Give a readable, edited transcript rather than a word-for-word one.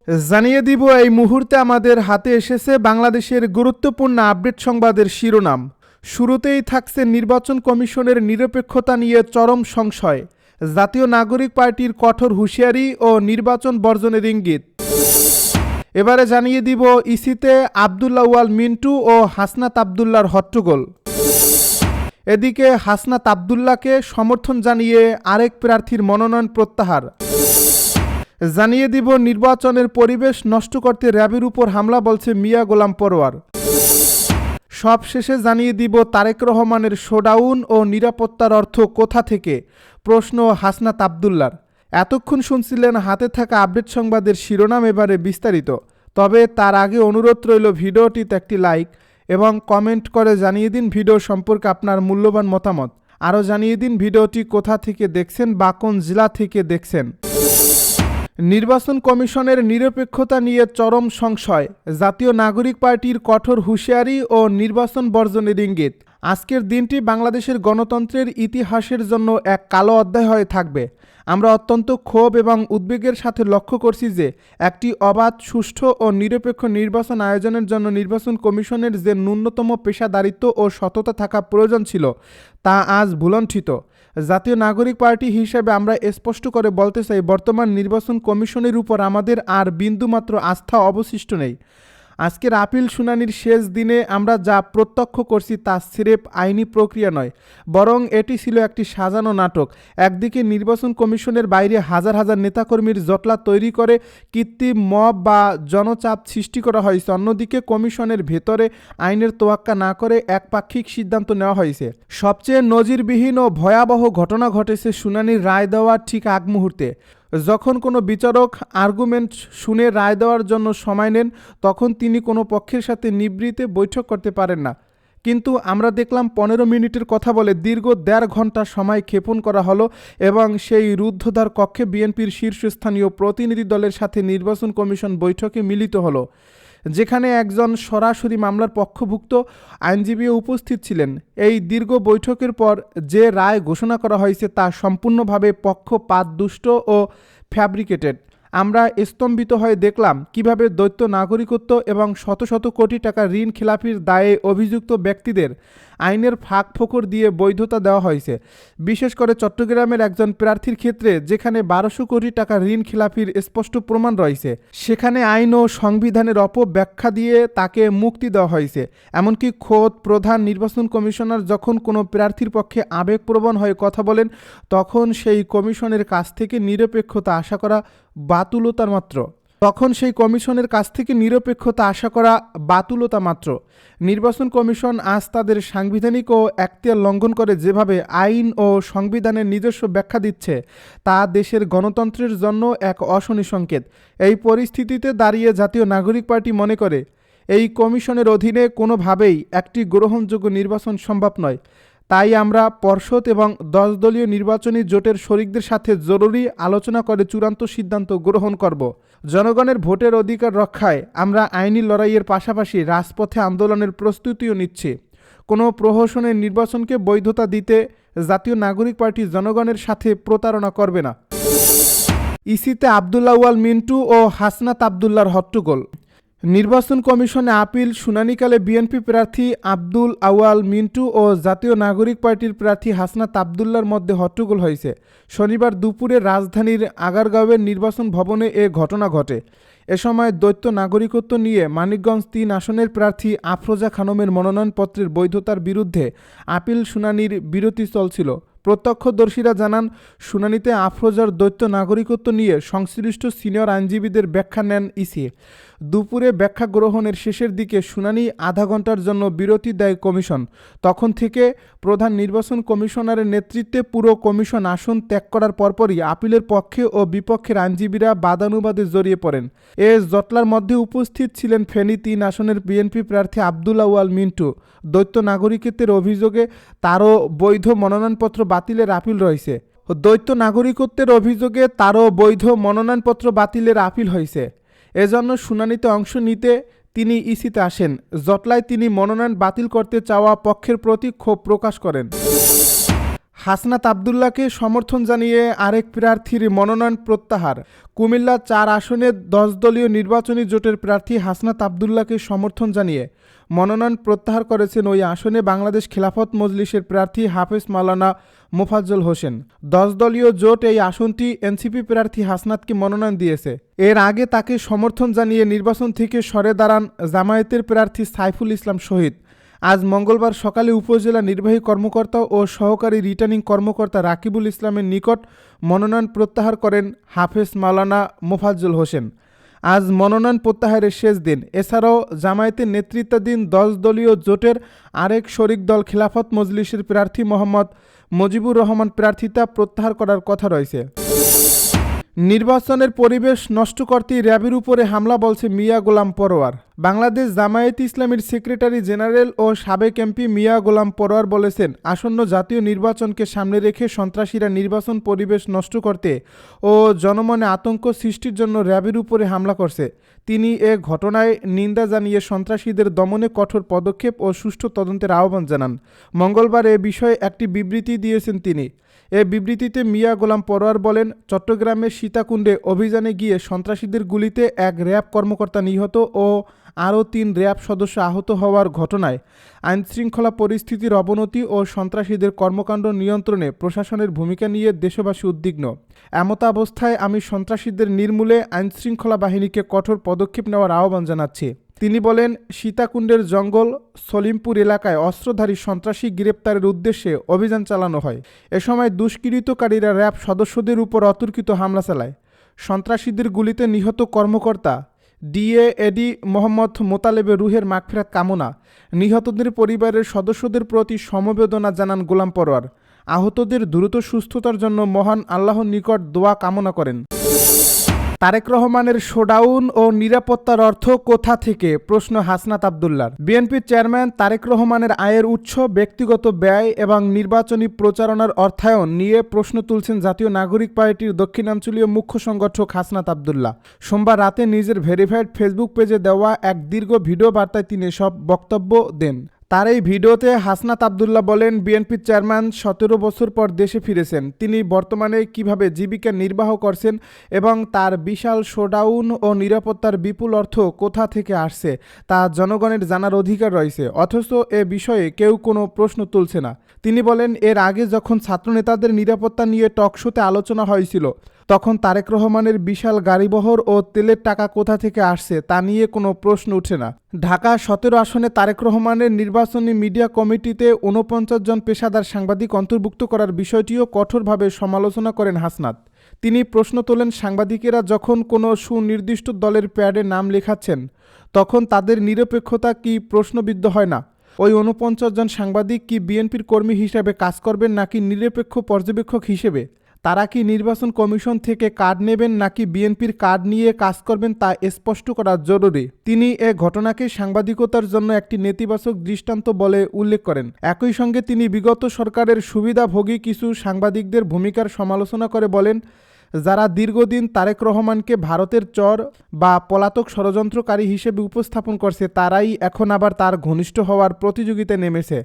জানিয়ে দিব এই মুহূর্তে আমাদের হাতে এসেছে বাংলাদেশের গুরুত্বপূর্ণ আপডেট সংবাদের শিরোনাম। শুরুতেই থাকছে নির্বাচন কমিশনের নিরপেক্ষতা নিয়ে চরম সংশয়, জাতীয় নাগরিক পার্টির কঠোর হুঁশিয়ারি ও নির্বাচন বর্জনের ইঙ্গিত। এবারে জানিয়ে দিব ইসিতে আব্দুল আউয়াল মিন্টু ও হাসনাত আব্দুল্লাহর হট্টগোল। এদিকে হাসনাত আব্দুল্লাহকে সমর্থন জানিয়ে আরেক প্রার্থীর মনোনয়ন প্রত্যাহার। জানিয়ে দিব নির্বাচনের পরিবেশ নষ্ট করতে র্যাবের উপর হামলা বলছে মিয়া গোলাম পরোয়ার। সব শেষে জানিয়ে দিব তারেক রহমানের শোডাউন ও নিরাপত্তার অর্থ কোথা থেকে, প্রশ্ন হাসনাত আব্দুল্লাহর। এতক্ষণ শুনছিলেন হাতে থাকা আপডেট সংবাদের শিরোনাম, এবারে বিস্তারিত। তবে তার আগে অনুরোধ রইল ভিডিওটিতে একটি লাইক এবং কমেন্ট করে জানিয়ে দিন ভিডিও সম্পর্কে আপনার মূল্যবান মতামত। আরও জানিয়ে দিন ভিডিওটি কোথা থেকে দেখছেন বা কোন জেলা থেকে দেখছেন। নির্বাচন কমিশনের নিরপেক্ষতা নিয়ে চরম সংশয়, জাতীয় নাগরিক পার্টির কঠোর হুঁশিয়ারি ও নির্বাচন বর্জনের ইঙ্গিত। আজকের দিনটি বাংলাদেশের গণতন্ত্রের ইতিহাসের জন্য এক কালো অধ্যায় হয়ে থাকবে। আমরা অত্যন্ত ক্ষোভ এবং উদ্বেগের সাথে লক্ষ্য করছি যে একটি অবাধ, সুষ্ঠু ও নিরপেক্ষ নির্বাচন আয়োজনের জন্য নির্বাচন কমিশনের যে ন্যূনতম পেশাদারিত্ব ও সততা থাকা প্রয়োজন ছিল তা আজ ভুলণ্ঠিত। জাতীয় নাগরিক পার্টি হিসেবে আমরা স্পষ্ট করে বলতে চাই, বর্তমান নির্বাচন কমিশনের উপর আমাদের আর বিন্দুমাত্র আস্থা অবশিষ্ট নেই। আজকের আপিল শুনানির শেষ দিনে আমরা যা প্রত্যক্ষ করছি তা সিরেফ আইনি প্রক্রিয়া নয়, বরং এটি ছিল একটি সাজানো নাটক। একদিকে নির্বাচন কমিশনের বাইরে হাজার হাজার নেতাকর্মীর জটলা তৈরি করে কৃত্রিম মব বা জনচাপ সৃষ্টি করা হয়েছে, অন্যদিকে কমিশনের ভেতরে আইনের তোয়াক্কা না করে একপাক্ষিক সিদ্ধান্ত নেওয়া হয়েছে। সবচেয়ে নজিরবিহীন ও ভয়াবহ ঘটনা ঘটেছে শুনানির রায় দেওয়ার ঠিক আগ মুহূর্তে। যখন কোনো বিচারক আর্গুমেন্ট শুনে রায় দেওয়ার জন্য সময় নেন, তখন তিনি কোনো পক্ষের সাথে নিবৃত্তে বৈঠক করতে পারেন না। কিন্তু আমরা দেখলাম 15 মিনিটের কথা বলে দীর্ঘ 1.5 ঘন্টা সময় ক্ষেপণ করা হলো এবং সেই রুদ্ধদ্বার কক্ষে বিএনপির শীর্ষস্থানীয় প্রতিনিধি দলের সাথে নির্বাচন কমিশন বৈঠকে মিলিত হলো, যেখানে একজন সরাসরি মামলার পক্ষভুক্ত আইনজীবী উপস্থিত ছিলেন। এই দীর্ঘ বৈঠকের পর যে রায় ঘোষণা করা হয়েছে তা সম্পূর্ণভাবে পক্ষপাতদুষ্ট ও ফ্যাব্রিকেটেড। আমরা স্তম্ভিত হয়ে দেখলাম কিভাবে দ্বৈত নাগরিকত্ব এবং শত শত কোটি টাকা ঋণ খেলাপির দায়ে অভিযুক্ত ব্যক্তিদের আইনের ফাঁক ফোকর দিয়ে বৈধতা দেওয়া হয়েছে। বিশেষ করে চট্টগ্রামের একজন প্রার্থীর ক্ষেত্রে, যেখানে 1200 কোটি টাকা ঋণ খেলাপির স্পষ্ট প্রমাণ রয়েছে, সেখানে আইন ও সংবিধানের অপব্যাখ্যা দিয়ে তাকে মুক্তি দেওয়া হয়েছে। এমনকি খোদ প্রধান নির্বাচন কমিশনার যখন কোনো প্রার্থীর পক্ষে আবেগপ্রবণ হয়ে কথা বলেন, তখন সেই কমিশনের কাছ থেকে নিরপেক্ষতা আশা করা বাতুলতা মাত্র। নির্বাচন কমিশন আজ তাদের সাংবিধানিক ও এখতিয়ার লঙ্ঘন করে যেভাবে আইন ও সংবিধানের নিজস্ব ব্যাখ্যা দিচ্ছে, তা দেশের গণতন্ত্রের জন্য এক অশনি সংকেত। এই পরিস্থিতিতে দাঁড়িয়ে জাতীয় নাগরিক পার্টি মনে করে এই কমিশনের অধীনে কোনোভাবেই একটি গ্রহণযোগ্য নির্বাচন সম্ভব নয়। তাই আমরা পর্ষদ এবং 10 দলীয় নির্বাচনী জোটের শরিকদের সাথে জরুরি আলোচনা করে চূড়ান্ত সিদ্ধান্ত গ্রহণ করব। জনগণের ভোটের অধিকার রক্ষায় আমরা আইনি লড়াইয়ের পাশাপাশি রাজপথে আন্দোলনের প্রস্তুতিও নিচ্ছি। কোনো প্রহসনের নির্বাচনকে বৈধতা দিতে জাতীয় নাগরিক পার্টি জনগণের সাথে প্রতারণা করবে না। ইসিতে আব্দুল আউয়াল মিন্টু ও হাসনাত আব্দুল্লাহর হট্টগোল। নির্বাচন কমিশনে আপিল শুনানিকালে বিএনপি প্রার্থী আব্দুল আউয়াল মিন্টু ও জাতীয় নাগরিক পার্টির প্রার্থী হাসনাত আব্দুল্লাহর মধ্যে হট্টগোল হয়েছে। শনিবার দুপুরে রাজধানীর আগারগাঁওয়ের নির্বাচন ভবনে এ ঘটনা ঘটে। এ সময় দ্বৈত নাগরিকত্ব নিয়ে মানিকগঞ্জ 3 আসনের প্রার্থী আফরোজা খানমের মনোনয়নপত্রের বৈধতার বিরুদ্ধে আপিল শুনানির বিরতি চলছিল। প্রত্যক্ষদর্শীরা জানান, শুনানিতে আফরোজার দ্বৈত নাগরিকত্ব নিয়ে সংশ্লিষ্ট সিনিয়র আইনজীবীদের ব্যাখ্যা নেন ইসি। দুপুরে ব্যাখ্যা গ্রহণের শেষের দিকে শুনানি আধা ঘন্টার জন্য বিরতি দেয় কমিশন। তখন থেকে প্রধান নির্বাচন কমিশনারের নেতৃত্বে পুরো কমিশন আসন ত্যাগ করার পরপরই আপিলের পক্ষে ও বিপক্ষের আইনজীবীরা বাদানুবাদে জড়িয়ে পড়েন। এ জটলার মধ্যে উপস্থিত ছিলেন ফেনী 3 আসনের বিএনপি প্রার্থী আব্দুল আউয়াল মিন্টু। দ্বৈত নাগরিকত্বের অভিযোগে তারও বৈধ মনোনয়নপত্র বাতিলের আপিল রয়েছে। আপিল হয়েছে। এজন্য শুনানিতে অংশ নিতে তিনি ইসিতে আসেন। জটলায় তিনি মনোনয়ন বাতিল করতে চাওয়া পক্ষের প্রতি ক্ষোভ প্রকাশ করেন। হাসনাত আব্দুল্লাহকে সমর্থন জানিয়ে আরেক প্রার্থীর মনোনয়ন প্রত্যাহার। কুমিল্লা ৪ আসনে ১০ দলীয় নির্বাচনী জোটের প্রার্থী হাসনাত আব্দুল্লাহকে সমর্থন জানিয়ে মনোনয়ন প্রত্যাহার করেছেন ওই আসনে বাংলাদেশ খিলাফত মজলিসের প্রার্থী হাফেজ মাওলানা মোফাজ্জল হোসেন। ১০ দলীয় জোট এই আসনটি এনসিপি প্রার্থী হাসনাতকে মনোনয়ন দিয়েছে। এর আগে তাকে সমর্থন জানিয়ে নির্বাচন থেকে সরে দাঁড়ান জামায়াতের প্রার্থী সাইফুল ইসলাম শহীদ। আজ মঙ্গলবার সকালে উপজেলা নির্বাহী কর্মকর্তা ও সহকারী রিটার্নিং কর্মকর্তা রাকিবুল ইসলামের নিকট মনোনয়ন প্রত্যাহার করেন হাফেজ মাওলানা মোফাজ্জল হোসেন। আজ মনোনয়ন প্রত্যাহারের শেষ দিন। এছাড়াও জামায়াতের নেতৃত্বাধীন ১০ দলীয় জোটের আরেক শরিক দল খিলাফত মজলিসের প্রার্থী মোহাম্মদ মুজিবুর রহমান প্রার্থিতা প্রত্যাহার করার কথা রয়েছে। নির্বাচনের পরিবেশ নষ্ট করতে র্যাবের উপরে হামলা বলছে মিয়া গোলাম পরোয়ার। বাংলাদেশ জামায়াতে ইসলামীর সেক্রেটারি জেনারেল ও সাবেক এমপি মিয়া গোলাম পরোয়ার বলেছেন, আসন্ন জাতীয় নির্বাচনকে সামনে রেখে সন্ত্রাসীরা নির্বাচন পরিবেশ নষ্ট করতে ও জনমনে আতঙ্ক সৃষ্টির জন্য র্যাবের উপরে হামলা করছে। তিনি এ ঘটনায় নিন্দা জানিয়ে সন্ত্রাসীদের দমনে কঠোর পদক্ষেপ ও সুষ্ঠু তদন্তের আহ্বান জানান। মঙ্গলবার এ বিষয়ে একটি বিবৃতি দিয়েছেন তিনি। এ বিবৃতিতে মিয়া গোলাম পরোয়ার বলেন, চট্টগ্রামের সীতাকুণ্ডে অভিযানে গিয়ে সন্ত্রাসীদের গুলিতে এক র্যাব কর্মকর্তা নিহত ও আরও ৩ র্যাব সদস্য আহত হওয়ার ঘটনায় আইনশৃঙ্খলা পরিস্থিতির অবনতি ও সন্ত্রাসীদের কর্মকাণ্ড নিয়ন্ত্রণে প্রশাসনের ভূমিকা নিয়ে দেশবাসী উদ্বিগ্ন। এমতাবস্থায় আমি সন্ত্রাসীদের নির্মূলে আইনশৃঙ্খলা বাহিনীকে কঠোর পদক্ষেপ নেওয়ার আহ্বান জানাচ্ছি। তিনি বলেন, সীতাকুণ্ডের জঙ্গল সলিমপুর এলাকায় অস্ত্রধারী সন্ত্রাসী গ্রেপ্তারের উদ্দেশ্যে অভিযান চালানো হয়। এ সময় দুষ্কৃতকারীরা র্যাব সদস্যদের উপর অতর্কিত হামলা চালায়। সন্ত্রাসীদের গুলিতে নিহত কর্মকর্তা ডিএএডি মোহাম্মদ মোতালেবের রুহের মাগফিরাত কামনা। নিহতদের পরিবারের সদস্যদের প্রতি সমবেদনা জানান গোলাম পরোয়ার। আহতদের দ্রুত সুস্থতার জন্য মহান আল্লাহর নিকট দোয়া কামনা করেন। তারেক রহমানের শোডাউন ও নিরাপত্তার অর্থ কোথা থেকে, প্রশ্ন হাসনাত আব্দুল্লাহর। বিএনপির চেয়ারম্যান তারেক রহমানের আয়ের উৎস, ব্যক্তিগত ব্যয় এবং নির্বাচনী প্রচারণার অর্থায়ন নিয়ে প্রশ্ন তুলছেন জাতীয় নাগরিক পার্টির দক্ষিণাঞ্চলীয় মুখ্য সংগঠক হাসনাত আব্দুল্লাহ। সোমবার রাতে নিজের ভেরিফাইড ফেসবুক পেজে দেওয়া এক দীর্ঘ ভিডিও বার্তায় তিনি সব বক্তব্য দেন। তার এই ভিডিওতে হাসনাত আব্দুল্লাহ বলেন, বিএনপির চেয়ারম্যান ১৭ বছর পর দেশে ফিরেছেন। তিনি বর্তমানে কিভাবে জীবিকা নির্বাহ করছেন এবং তার বিশাল শোডাউন ও নিরাপত্তার বিপুল অর্থ কোথা থেকে আসছে তা জনগণের জানার অধিকার রয়েছে, অথচ এ বিষয়ে কেউ কোনো প্রশ্ন তুলছে না। তিনি বলেন, এর আগে যখন ছাত্রনেতাদের নিরাপত্তা নিয়ে টকশোতে আলোচনা হয়েছিল তখন তারেক রহমানের বিশাল গাড়িবহর ও তেলের টাকা কোথা থেকে আসছে তা নিয়ে কোনো প্রশ্ন উঠে না। ঢাকা ১৭ আসনে তারেক রহমানের নির্বাচনী মিডিয়া কমিটিতে ৪৯ জন পেশাদার সাংবাদিক অন্তর্ভুক্ত করার বিষয়টিও কঠোরভাবে সমালোচনা করেন হাসনাত। তিনি প্রশ্ন তোলেন, সাংবাদিকেরা যখন কোনো সুনির্দিষ্ট দলের প্যাডে নাম লেখাচ্ছেন তখন তাদের নিরপেক্ষতা কি প্রশ্নবিদ্ধ হয় না? ওই ৪৯ জন সাংবাদিক কি বিএনপির কর্মী হিসেবে কাজ করবেন নাকি নিরপেক্ষ পর্যবেক্ষক হিসেবে? তারা কি নির্বাচন কমিশন থেকে কার্ড নেবেন নাকি বিএনপির কার্ড নিয়ে কাজ করবেন তা স্পষ্ট করা জরুরি। তিনি এ ঘটনাকে সাংবাদিকতার জন্য একটি নেতিবাচক দৃষ্টান্ত বলে উল্লেখ করেন। একই সঙ্গে তিনি বিগত সরকারের সুবিধাভোগী কিছু সাংবাদিকদের ভূমিকার সমালোচনা করে বলেন, যারা দীর্ঘদিন তারেক রহমানকে ভারতের চর বা পলাতক ষড়যন্ত্রকারী হিসেবে উপস্থাপন করছে তারাই এখন আবার তার ঘনিষ্ঠ হওয়ার প্রতিযোগিতায় নেমেছে।